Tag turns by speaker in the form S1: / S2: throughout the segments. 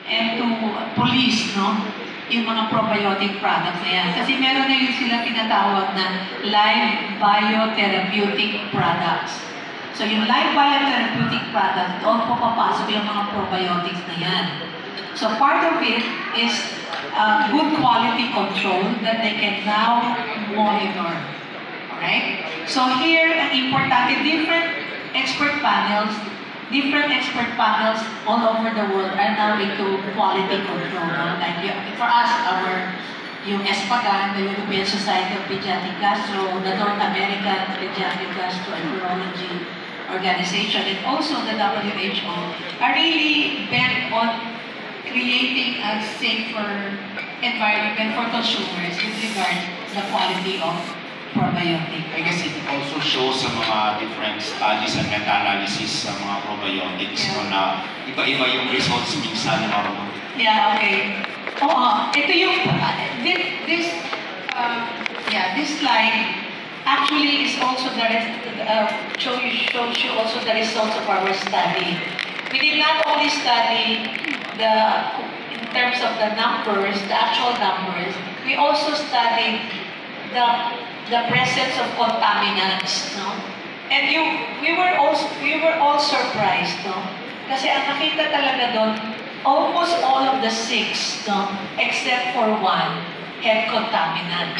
S1: and to police, no? Yung mga probiotic products na yan. Kasi meron na yung sila tinatawag na live biotherapeutic products. So yung live biotherapeutic products, doon po papasok yung mga probiotics na yan. So part of it is good quality control that they can now monitor. Alright? So here, ang importante, different expert panels all over the world are now into quality control. No? Like for us, yung ESPGHAN, the European Society of Pediatric Gastro, the North American Pediatric Gastroenterology Organization, and also the WHO, are really bent on creating a safer environment for consumers with regard to the quality of probiotic.
S2: I guess it also shows sa mga different studies and meta-analysis sa mga probiotics, no, na iba-iba yung results minsan.
S1: Yeah, okay. Oo, ito yung, this slide actually is also shows you also the results of our study. We did not only study in terms of the numbers, the actual numbers, we also studied the presence of contaminants, no? And we were all surprised, no? Kasi ang nakita talaga doon, almost all of the 6, no, except for 1, had contaminant.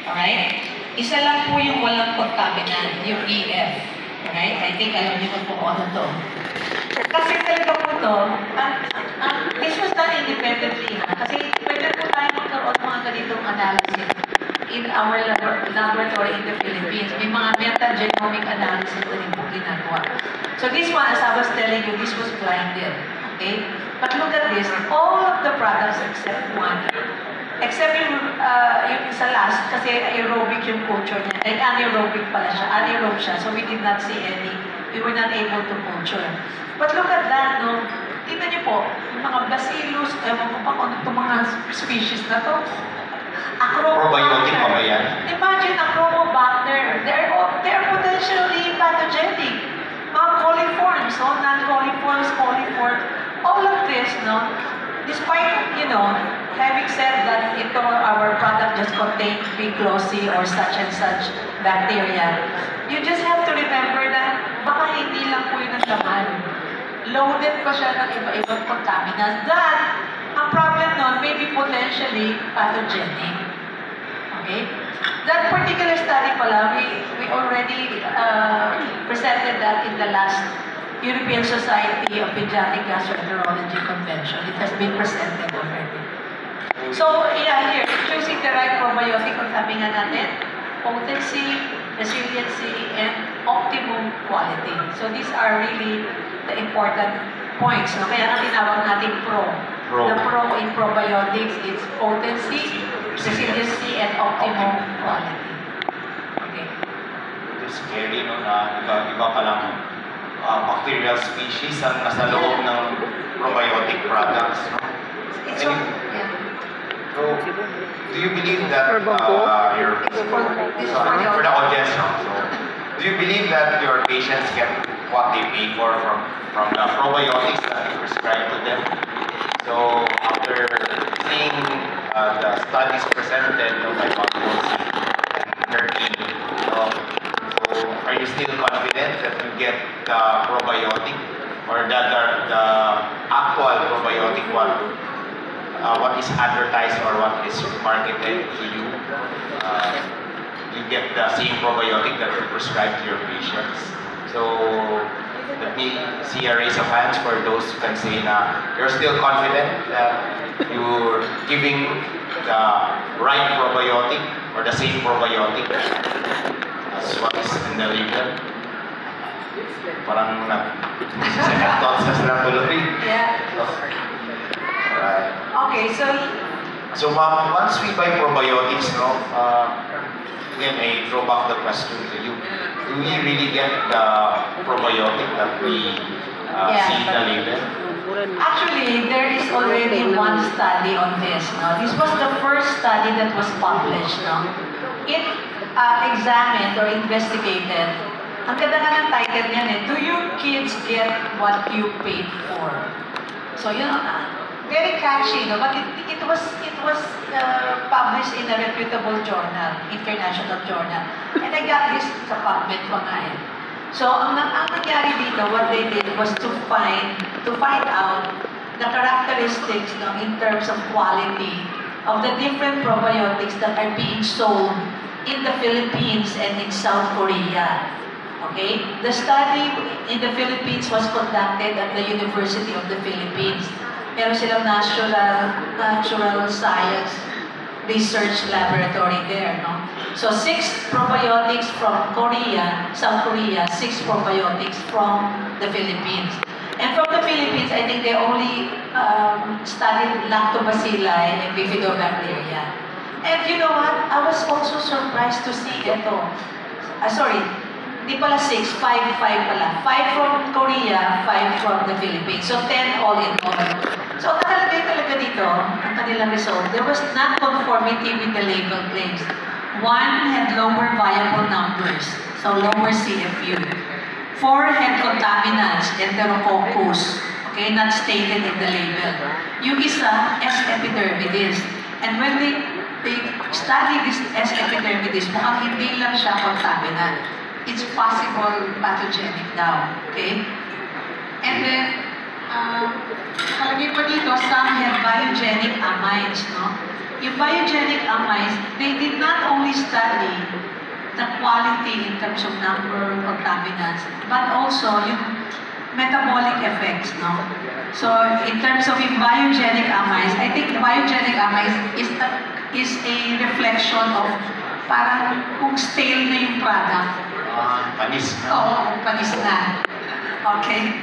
S1: Alright? Isa lang po yung walang contaminant, yung EF. Alright? I think alam niyo po kung ano to. Kasi talaga po to, this was done independently, ha? Kasi pwede po tayo magkaroon mga ganitong analysis in our laboratory in the Philippines. May mga metagenomic analysis na rin po ginagawa. So this one, as I was telling you, this was blinded. Okay? But look at this. All of the products except one. Except yung sa last, kasi aerobic yung culture niya. And anaerobic pala siya. Anaerobe siya. So we did not see any. We were not able to culture. But look at that, no? Tingnan niyo po, yung mga bacillus, ewan ko pa kung ano itong mga species na to.
S2: Probiotic pa ba yan?
S1: Imagine Acrobacter. They're potentially pathogenic. Mga coliforms, no? Non-coliforms, coliforms. All of this, no? Despite, having said that our product just contains B. cloci or such and such bacteria, you just have to remember that baka hindi lang po yun ang laman. Loaded pa siya ng iba-ibang contaminants. That, ang problem nun may be potentially pathogenic. Okay? That particular study pala, we already presented that in the last European Society of Pediatric Gastroenterology Convention. It has been presented already. So, yeah, here, choosing the right probiotic, kung sabi nga natin, potency, resiliency, and optimum quality. So, these are really the important points. No? Kaya nga tinawag natin pro. The pro in probiotics is potency, resiliency, and optimum quality. Okay.
S2: It's scary, no, na iba pa lang bacterial species ang nasa loob ng probiotic products. No? So, do you believe that for the audience, no? So, do you believe that your patients get what they pay for from the probiotics that you prescribe to them? So, after seeing the studies presented by Dr. and her team, so are you still confident that you get the probiotic or that the actual probiotic what is advertised or what is marketed to you? You get the same probiotic that you prescribe to your patients. So, let me see a raise of hands for those who can say na you're still confident that you're giving the right probiotic or the same probiotic as what is in the label. Parang second thoughts na sila tuloy.
S1: Yeah.
S2: Alright.
S1: Okay,
S2: So ma'am, once we buy probiotics, no, again, I throw back the question to you. Do we really get the probiotic that we see in the label?
S1: Actually, there is already one study on this. No? This was the first study that was published. No? It examined or investigated. Ang ganda nga ng title niyan, do your kids get what you paid for? So, yun, very catchy, no? But it was published in a reputable journal, international journal. And I got this sa PubMed pa nga eh. So, ang nangyari dito, what they did was to find out the characteristics, no, in terms of quality of the different probiotics that are being sold in the Philippines and in South Korea. Okay? The study in the Philippines was conducted at the University of the Philippines. Meron silang natural science research laboratory there, no? So 6 probiotics from Korea, South Korea, 6 probiotics from the Philippines. And from the Philippines, I think they only studied lactobacilli and bifidobacteria. And you know what? I was also surprised to see ito. Sorry, di pala 6, 5 pala. 5 from Korea, 5 from the Philippines. So 10 all in all. So nakalagay talaga dito, ang kanilang result, there was non-conformity with the label claims. 1 had lower viable numbers, so lower CFU. 4 had contaminants, Enterococcus, okay, not stated in the label. Yung isa, S. epidermidis. And when they study this S. epidermidis, mukhang hindi lang siya contaminant. It's possible pathogenic daw, okay? And then, nakalagay pa dito, some have biogenic amines, no? Yung biogenic amines, they did not only study the quality in terms of number of contaminants, but also yung metabolic effects, no? So, in terms of yung biogenic amines, I think the biogenic amines is a reflection of parang kung stale na yung product.
S2: Panis na.
S1: Oo, panis na. Okay?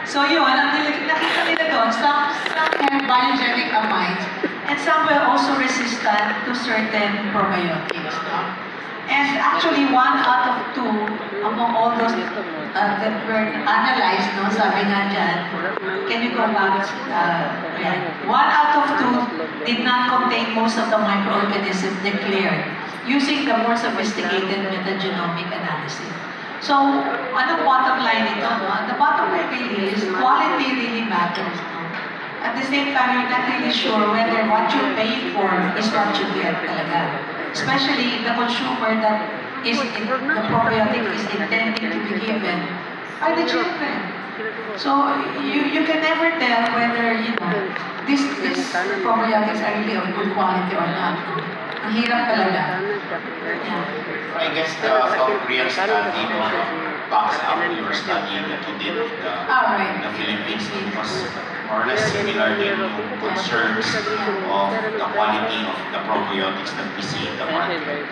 S1: So yun, ang nakita nila doon, some have biogenic amines, and some were also resistant to certain probiotics, no? And actually, 1 out of 2 among all those that were analyzed, no, sabi nga dyan, can you go back? 1 out of 2 did not contain most of the microorganisms declared using the more sophisticated metagenomic analysis. So, anong bottom line ito? No? The bottom line really is quality really matters. No? At the same time, you're not really sure whether what you're paying for is what you get talaga. Especially the consumer that is the probiotic is intending to be given are the children. So you can never tell whether these probiotics are really of good quality or not. Ang hirap talaga. Yeah.
S2: I guess the South Korean study backs up your study that you did in the Philippines. It was more or less similar in yung concerns of the quality of the probiotics that we see in the market.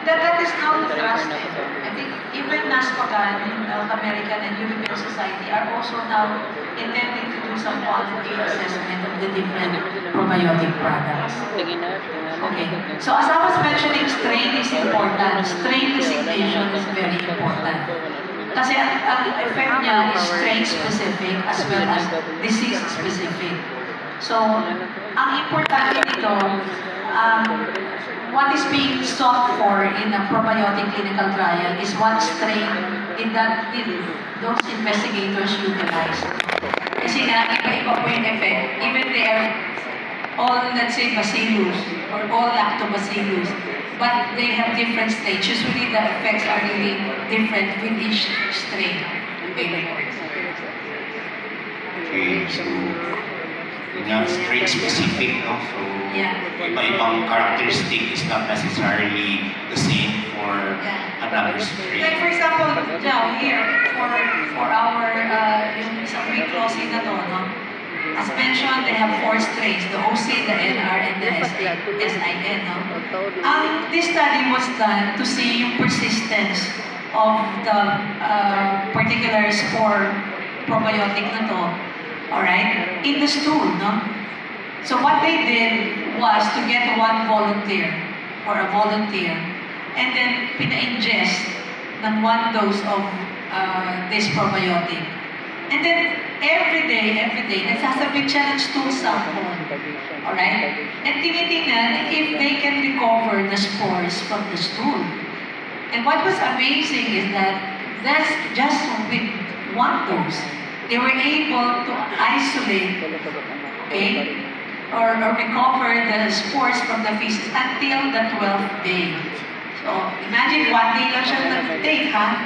S1: That is now trusted. I think even NASPACAN, American and European Society, are also now intending to do some quality assessment of the different probiotic products. Okay. So as I was mentioning, strain is important. Strain designation is very important. Kasi ang effect niya is strain-specific as well as disease-specific. So, ang importante nito, what is being sought for in a probiotic clinical trial is what strain did those investigators utilize. Kasi nga, iba-iba po yung effect. Even they are all, let's say, bacillus or all lactobacillus, but they have different strains. Usually, the effects are really different with each strain.
S2: Okay, so yun nga, strain specific, no? So, iba-ibang characteristic is not necessarily the same for another strain.
S1: Like for example, now here, for our yung isang reclosing na to, no? As mentioned, they have 4 strains, the OC, the NR, and the SIN, no? This study was done to see yung persistence of the particular spore probiotic na to, alright, in the stool, no? So what they did was to get one volunteer, or a volunteer, and then pina-ingest ng 1 dose of this probiotic. And then, every day, nagsasabit siya ng stool sample. Alright? And tinitingnan if they can recover the spores from the stool. And what was amazing is that that's just with 1 dose, they were able to isolate okay? Or recover the spores from the feces until the 12th day. So, imagine 1 day lang siya nag-take, ha?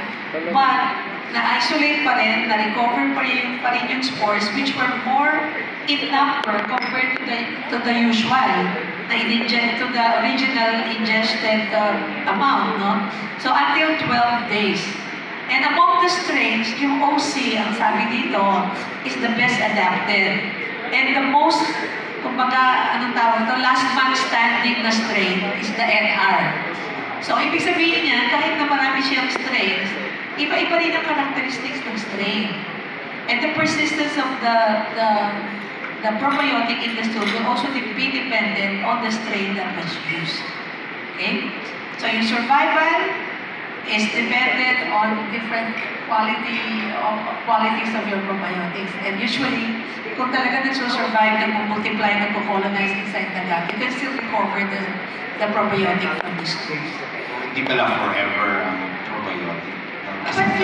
S1: But, na-isolate pa rin, na-recover pa rin yung spores which were more in number compared to the usual, to the original ingested amount, no? So, until 12 days. And among the strains, yung OC, ang sabi dito, is the best adapted. And the most, kumbaga, anong tawag ito, last man standing na strain is the NR. So, ibig sabihin niya, kahit na marami siyang strains, iba-iba rin ang characteristics ng strain. And the persistence of the probiotic in the stool will also be dependent on the strain that was used. Okay? So, yung survival is dependent on different qualities of your probiotics. And usually, kung talaga nagsusurvive, nagmumultiply, nagpo-colonize inside the gut, you can still recover the probiotic from the stool.
S2: Hindi ba lang forever ang probiotic?
S1: But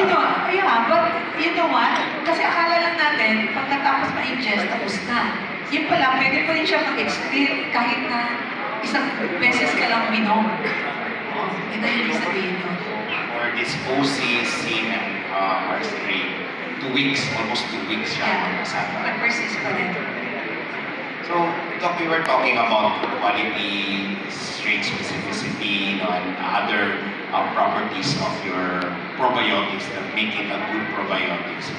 S1: you know what? Kasi akala lang natin, pagkatapos ma-ingest, tapos na. Yun pala, pwede pa rin siya mag-expire kahit na isang beses ka lang minom. Yun ang ibig sabihin yun.
S2: For this OC, semen, or strain, 2 weeks, almost 2 weeks siya.
S1: Yeah, mag-persist pa rin.
S2: So, Doc, we were talking about quality, strain specificity, and other properties of your probiotics that make it a good probiotics.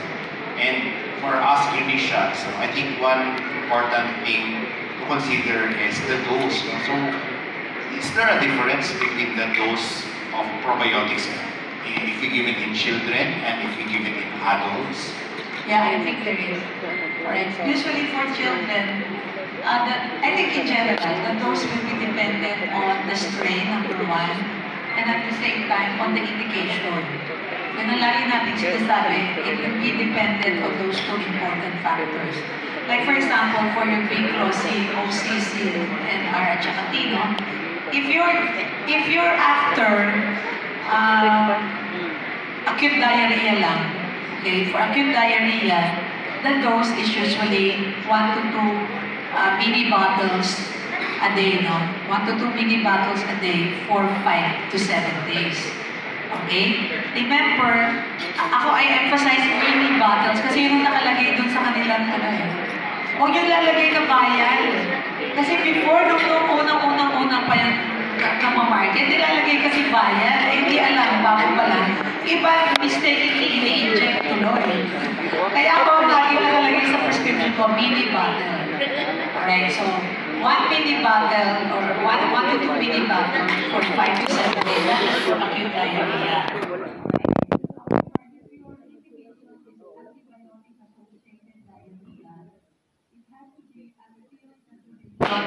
S2: And for us clinicians, I think one important thing to consider is the dose. So, is there a difference between the dose of probiotics if we give it in children and if we give it in adults?
S1: Yeah, I think there is. Right. Usually for children, I think in general, the dose will be dependent on the strain, number one, and at the same time, on the indication. Yan ang lagi natin sinasabi, it will be dependent on those two important factors. Like for example, for your Biclosin, OCC, NR, at saka Tino, if you're after acute diarrhea lang, okay, for acute diarrhea, the dose is usually 1 to 2 mini bottles a day, no? 1 to 2 mini bottles a day for 5 to 7 days. Okay? Remember, I emphasize mini bottles kasi yun ang nakalagay dun sa kanilang huwag yung lalagay na vial. Kasi before, nung unang-unang pa yung kamamarket, nilalagay kasi vial. Hindi alam, bago pa lang. Iba, mistakenly ini-inject tuloy. Kaya ako, lagi nakalagay sa prescription ko, mini bottle. Alright, so 1 mini bottle or 1 to 2 mini bottle for 5 to 7 days. That is for acute diarrhea.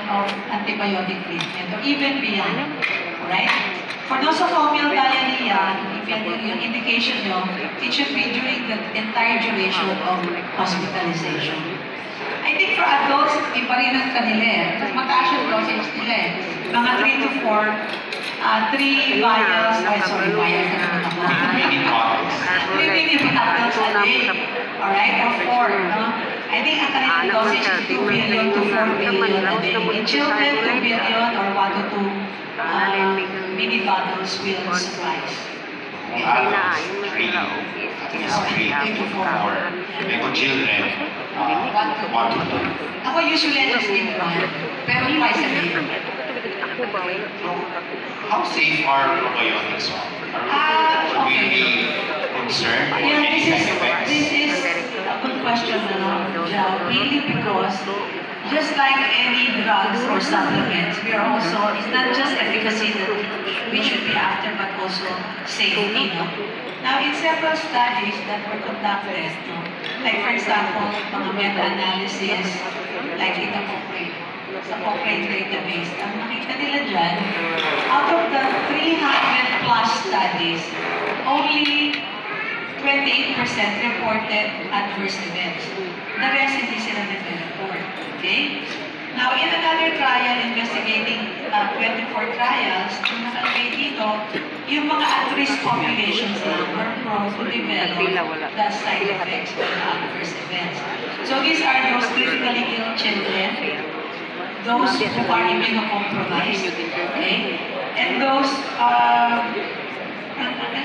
S1: Of antibiotic treatment or even beyond. Alright? For nosocomial diarrhea, if yung indication nyo, it should be during the entire duration of hospitalization. I think for adults, iba rin ang kanila eh. Mas mataas yung dosage nila eh. Mga 3 to 4, 3 vials, vials na naman ako.
S2: 3 mini bottles.
S1: 3 mini bottles a day. Alright? Or 4, no? I think ang kanilang dosage is 2 billion to 4 billion a day. In children, 2 billion or 1 to 2 mini bottles will suffice.
S2: Adults, 3. At least 3 to 4. Maybe children, 1 to 2.
S1: Ako usually I just eat 1, pero twice a day.
S2: How safe are probiotics? Should we be concerned for any side effects?
S1: This is a good question, Jao. Mainly because just like any drugs or supplements, we are also, it's not just efficacy that we should be after, but also safety. No? Now, in several studies that were conducted, no? Like for example, mga meta-analysis, like ito sa Cochrane database, ang nakita nila dyan, out of the 300 plus studies, only 28% reported adverse events. The rest hindi sila nag-report. Okay? Now, in another trial investigating 24 trials, yung nakalagay dito, yung mga at-risk populations lang were prone to develop the side effects of the adverse events. So these are those critically ill children, those who are immunocompromised, okay? And those,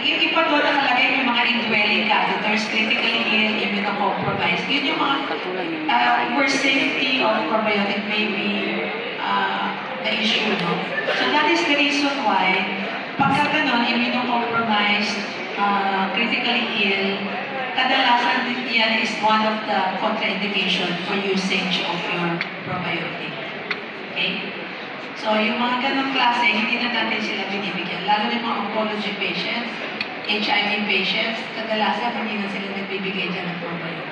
S1: yung iba doon nakalagay yung mga indwelling catheters, critically ill, immunocompromised. Yun yung mga where safety of probiotic may be the issue, no? So that is the reason why, pagka ganon, immunocompromised, critically ill, kadalasan yan is one of the contraindication for usage of your probiotic. Okay? So, yung mga ganong klase, hindi na natin sila binibigyan. Lalo na yung mga oncology patients, HIV patients, kadalasan hindi na sila nagbibigay dyan ng probiotic.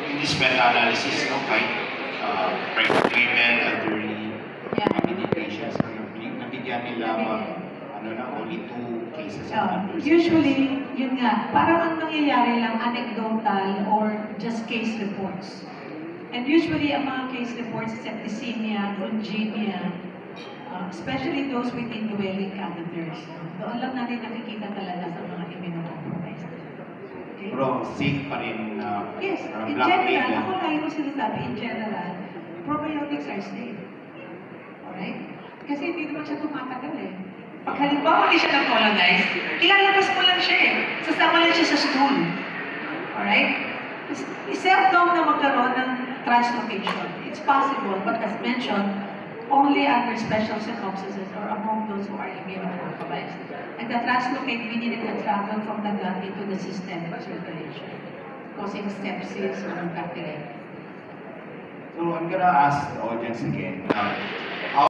S3: In this meta-analysis, no, kahit pregnant women, elderly, many patients, nabigyan nila only 2 cases.
S1: Usually, yun nga, parang ang nangyayari lang anecdotal or just case reports. And usually, ang mga case reports, septicemia, longemia, especially those with indwelling catheters. Doon lang natin nakikita talaga sa mga immunocompromised. Okay?
S3: Pero safe pa rin
S1: yes,
S3: parang
S1: in
S3: black
S1: general,
S3: tape
S1: ako lagi ko sinasabi, in general, probiotics are safe. Alright? Kasi hindi naman siya tumatagal eh. Pag halimbawa hindi siya na-colonize, ilalabas mo lang siya eh. Sasama lang siya sa stool. Alright? Seldom na magkaroon ng translocation. It's possible, but as mentioned, only under special circumstances or among those who are immunocompromised. And the translocate meaning it can travel from the gut into the systemic circulation, causing sepsis or bacteria.
S3: So I'm gonna ask the audience again. How